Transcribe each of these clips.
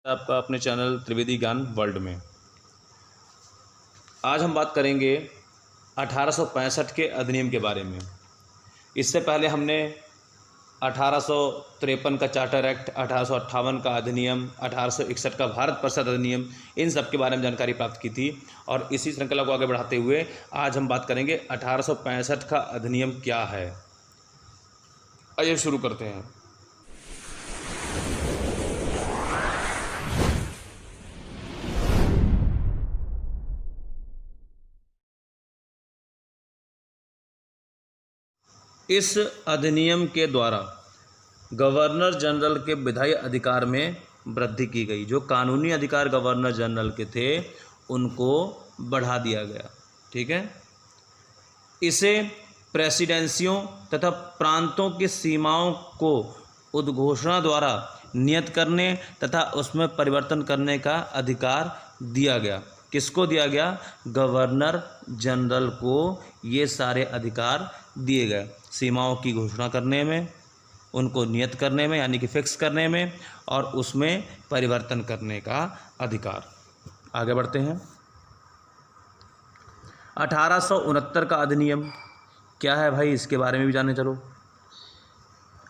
आपका अपने चैनल त्रिवेदी ज्ञान वर्ल्ड में। आज हम बात करेंगे 1865 के अधिनियम के बारे में। इससे पहले हमने 1853 का चार्टर एक्ट, 1858 का अधिनियम, 1861 का भारत परिषद अधिनियम, इन सब के बारे में जानकारी प्राप्त की थी। और इसी श्रृंखला को आगे बढ़ाते हुए आज हम बात करेंगे 1865 का अधिनियम क्या है। आइए शुरू करते हैं। इस अधिनियम के द्वारा गवर्नर जनरल के विधायी अधिकार में वृद्धि की गई। जो कानूनी अधिकार गवर्नर जनरल के थे उनको बढ़ा दिया गया। ठीक है। इसे प्रेसिडेंसियों तथा प्रांतों की सीमाओं को उद्घोषणा द्वारा नियत करने तथा उसमें परिवर्तन करने का अधिकार दिया गया। किसको दिया गया? गवर्नर जनरल को ये सारे अधिकार दिए गए। सीमाओं की घोषणा करने में, उनको नियत करने में यानी कि फिक्स करने में, और उसमें परिवर्तन करने का अधिकार। आगे बढ़ते हैं। 1869 का अधिनियम क्या है भाई, इसके बारे में भी जानने चलो।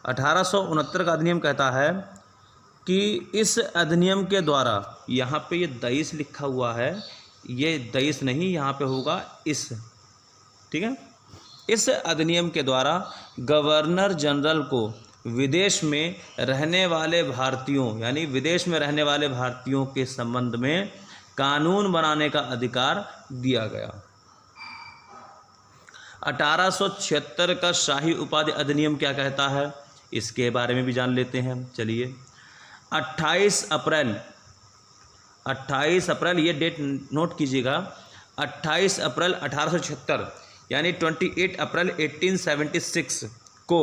1869 का अधिनियम कहता है कि इस अधिनियम के द्वारा, यहाँ पे ये 23 लिखा हुआ है, ये 23 नहीं, यहाँ पे होगा इस। ठीक है। इस अधिनियम के द्वारा गवर्नर जनरल को विदेश में रहने वाले भारतीयों यानी विदेश में रहने वाले भारतीयों के संबंध में कानून बनाने का अधिकार दिया गया। 1876 का शाही उपाधि अधिनियम क्या कहता है, इसके बारे में भी जान लेते हैं। चलिए। 28 अप्रैल, ये डेट नोट कीजिएगा, 28 अप्रैल 1876 यानी 28 अप्रैल 1876 को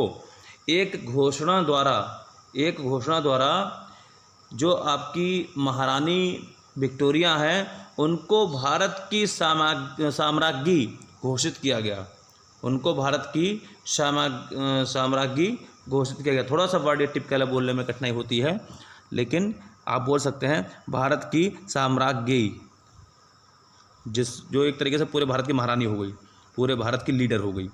एक घोषणा द्वारा जो आपकी महारानी विक्टोरिया हैं उनको भारत की साम्राज्ञी घोषित किया गया। उनको भारत की साम्राज्ञी घोषित किया गया। थोड़ा सा वर्ड टिपिकल बोलने में कठिनाई होती है, लेकिन आप बोल सकते हैं भारत की साम्राज्ञी, जो एक तरीके से पूरे भारत की महारानी हो गई, पूरे भारत की लीडर हो गई।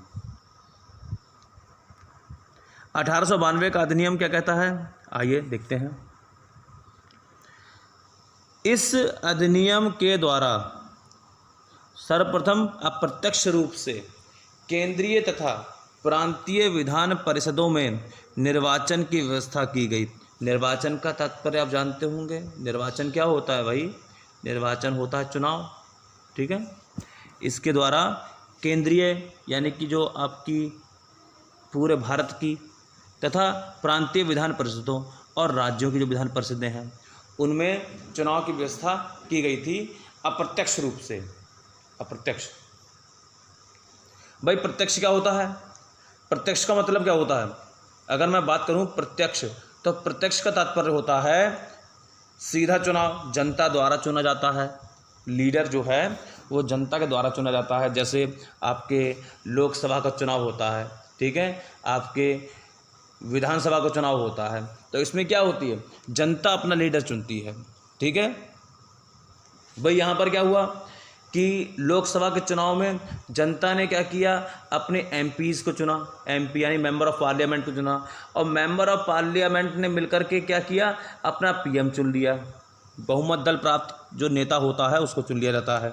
1892 का अधिनियम क्या कहता है, आइए देखते हैं। इस अधिनियम के द्वारा सर्वप्रथम अप्रत्यक्ष रूप से केंद्रीय तथा प्रांतीय विधान परिषदों में निर्वाचन की व्यवस्था की गई। निर्वाचन का तात्पर्य आप जानते होंगे। निर्वाचन क्या होता है भाई? निर्वाचन होता है चुनाव। ठीक है। इसके द्वारा केंद्रीय यानी कि जो आपकी पूरे भारत की तथा प्रांतीय विधान परिषदों और राज्यों की जो विधान परिषदें हैं उनमें चुनाव की व्यवस्था की गई थी अप्रत्यक्ष रूप से। अप्रत्यक्ष भाई, प्रत्यक्ष क्या होता है? प्रत्यक्ष का मतलब क्या होता है? अगर मैं बात करूं प्रत्यक्ष, तो प्रत्यक्ष का तात्पर्य होता है सीधा चुनाव, जनता द्वारा चुना जाता है। लीडर जो है वो जनता के द्वारा चुना जाता है। जैसे आपके लोकसभा का चुनाव होता है, ठीक है, आपके विधानसभा का चुनाव होता है, तो इसमें क्या होती है? जनता अपना लीडर चुनती है। ठीक है भाई। यहाँ पर क्या हुआ कि लोकसभा के चुनाव में जनता ने क्या किया? अपने एमपीज को चुना। एमपी यानी मेंबर ऑफ पार्लियामेंट को चुना, और मेंबर ऑफ पार्लियामेंट ने मिलकर के क्या किया? अपना पीएम चुन लिया। बहुमत दल प्राप्त जो नेता होता है उसको चुन लिया जाता है।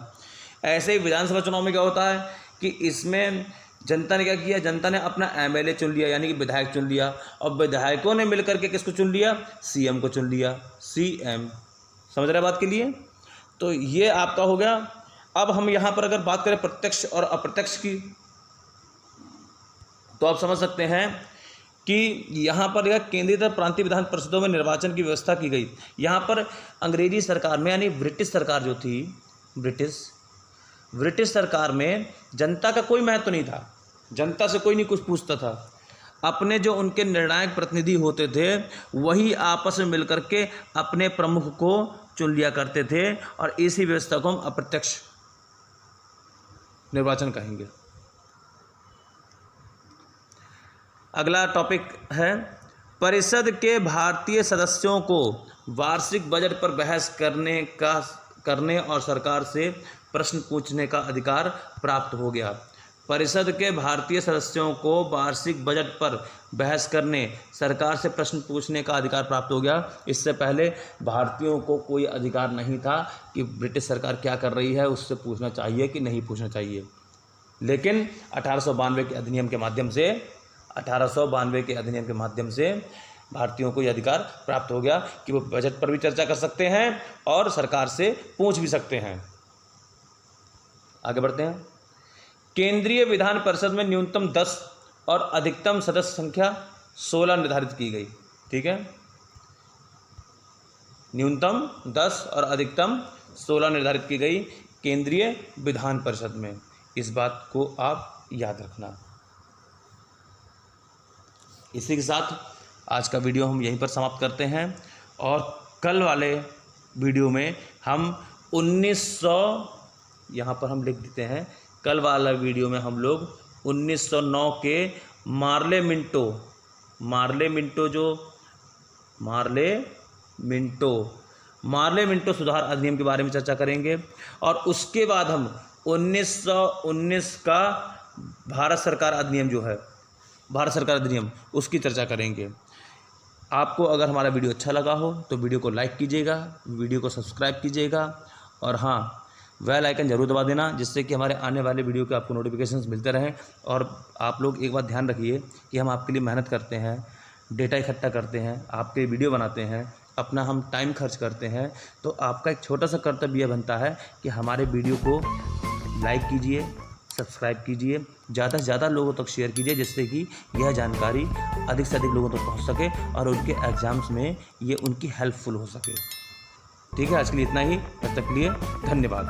ऐसे ही विधानसभा चुनाव में क्या होता है कि इसमें जनता ने क्या किया? जनता ने अपना एमएलए चुन लिया यानी कि विधायक चुन लिया, और विधायकों ने मिलकर के किसको चुन लिया? सीएम को चुन लिया। सीएम, समझ रहे बात के लिए? तो ये आपका हो गया। अब हम यहाँ पर अगर बात करें प्रत्यक्ष और अप्रत्यक्ष की, तो आप समझ सकते हैं कि यहाँ पर यह केंद्रीय तथा प्रांतीय विधान परिषदों में निर्वाचन की व्यवस्था की गई। यहाँ पर अंग्रेजी सरकार में यानी ब्रिटिश सरकार जो थी, ब्रिटिश सरकार में जनता का कोई महत्व नहीं था। जनता से कोई नहीं कुछ पूछता था। अपने जो उनके निर्णायक प्रतिनिधि होते थे वही आपस में मिलकर के अपने प्रमुख को चुन लिया करते थे, और इसी व्यवस्था को हम अप्रत्यक्ष निर्वाचन कहेंगे। अगला टॉपिक है परिषद के भारतीय सदस्यों को वार्षिक बजट पर बहस करने और सरकार से प्रश्न पूछने का अधिकार प्राप्त हो गया। परिषद के भारतीय सदस्यों को वार्षिक बजट पर बहस करने, सरकार से प्रश्न पूछने का अधिकार प्राप्त हो गया। इससे पहले भारतीयों को कोई अधिकार नहीं था कि ब्रिटिश सरकार क्या कर रही है उससे पूछना चाहिए कि नहीं पूछना चाहिए। लेकिन 1892 के अधिनियम के माध्यम से भारतीयों को यह अधिकार प्राप्त हो गया कि वो बजट पर भी चर्चा कर सकते हैं और सरकार से पूछ भी सकते हैं। आगे बढ़ते हैं। केंद्रीय विधान परिषद में न्यूनतम 10 और अधिकतम सदस्य संख्या 16 निर्धारित की गई। ठीक है, न्यूनतम 10 और अधिकतम 16 निर्धारित की गई केंद्रीय विधान परिषद में। इस बात को आप याद रखना। इसी के साथ आज का वीडियो हम यहीं पर समाप्त करते हैं और कल वाले वीडियो में हम 1900 यहाँ पर हम लिख देते हैं। कल वाला वीडियो में हम लोग 1909 के मार्ले मिंटो सुधार अधिनियम के बारे में चर्चा करेंगे और उसके बाद हम 1919 का भारत सरकार अधिनियम उसकी चर्चा करेंगे। आपको अगर हमारा वीडियो अच्छा लगा हो तो वीडियो को लाइक कीजिएगा, वीडियो को सब्सक्राइब कीजिएगा और हाँ, बेल आइकन जरूर दबा देना, जिससे कि हमारे आने वाले वीडियो के आपको नोटिफिकेशंस मिलते रहें। और आप लोग एक बात ध्यान रखिए कि हम आपके लिए मेहनत करते हैं, डेटा इकट्ठा करते हैं, आपके वीडियो बनाते हैं, अपना हम टाइम खर्च करते हैं। तो आपका एक छोटा सा कर्तव्य बनता है कि हमारे वीडियो को लाइक कीजिए, सब्सक्राइब कीजिए, ज़्यादा से ज़्यादा लोगों तक शेयर कीजिए, जिससे कि यह जानकारी अधिक से अधिक लोगों तक पहुँच सके और उनके एग्ज़ाम्स में ये उनकी हेल्पफुल हो सके। ठीक है, आज के लिए इतना ही। तब तक के लिए धन्यवाद।